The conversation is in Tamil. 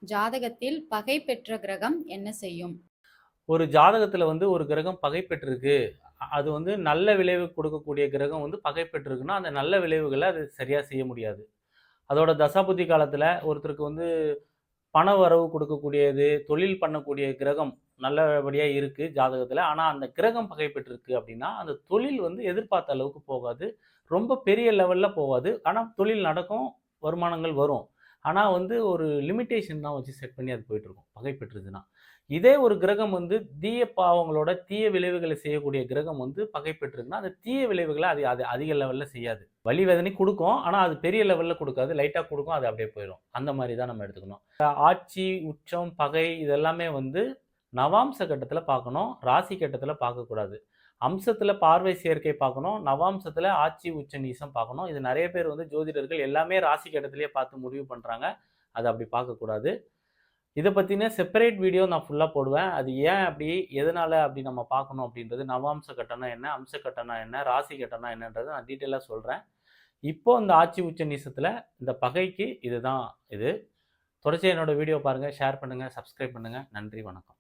ஜாதகத்தில் பகை பெற்ற கிரகம் என்ன செய்யும்? ஒரு ஜாதகத்துல ஒரு கிரகம் பகை பெற்றிருக்கு. அது நல்ல விளைவு கொடுக்கக்கூடிய கிரகம் பகை பெற்றிருக்குன்னா, அந்த நல்ல விளைவுகள அது சரியா செய்ய முடியாது. அதோட தசாபுத்தி காலத்துல ஒருத்தருக்கு பண வரவு கொடுக்கக்கூடியது, தொழில் பண்ணக்கூடிய கிரகம் நல்லபடியா இருக்கு ஜாதகத்துல. ஆனா அந்த கிரகம் பகை பெற்றிருக்கு அப்படின்னா, அந்த தொழில் எதிர்பார்த்த அளவுக்கு போகாது. ரொம்ப பெரிய லெவல்ல போகாது. ஆனா தொழில் நடக்கும், வருமானங்கள் வரும். ஆனா ஒரு லிமிட்டேஷன் தான் வச்சு செட் பண்ணி அது போயிட்டுருக்கும், பகை பெற்றுதுன்னா. இதே ஒரு கிரகம் தீய பாவங்களோட தீய விளைவுகளை செய்யக்கூடிய கிரகம் பகை பெற்றிருக்குன்னா, அந்த தீய விளைவுகள அது அது அதிக லெவல்ல செய்யாது. வலி வேதனை குடுக்கும். ஆனா அது பெரிய லெவல்ல குடுக்காது. லைட்டா குடுக்கும். அது அப்படியே போயிரும். அந்த மாரி தான் நம்ம எடுத்துக்கணும். ஆட்சி, உச்சம், பகை இதெல்லாமே நவாம்ச கட்டத்துல பார்க்கணும். ராசி கட்டத்துல பார்க்கக்கூடாது. அம்சத்துல பார்வை சேர்க்கை பார்க்கணும். நவாம்சத்துல ஆட்சி, உச்ச, நீசம் பார்க்கணும். இது நெறைய பேர் ஜோதிடர்கள் எல்லாமே ராசி கட்டத்திலேயே பார்த்து முடிவு பண்றாங்க. அத அப்படி பார்க்கக்கூடாது. இத பத்தின செப்பரேட் வீடியோ நான் ஃபுல்லா போடுவேன். அது ஏன் அப்படி, எதனால அப்படி நம்ம பார்க்கணும் அப்படின்றது, நவாம்ச கட்டம்னா என்ன, அம்ச கட்டம்னா என்ன, ராசி கட்டம்னா என்னன்றத நான் டீட்டெயிலா சொல்றேன். இப்போ இந்த ஆட்சி உச்ச நீசத்துல இந்த பகைக்கு இதுதான் இது. தொடர்ச்சியா என்னோட வீடியோ பாருங்க, ஷேர் பண்ணுங்க, சப்ஸ்கிரைப் பண்ணுங்க. நன்றி, வணக்கம்.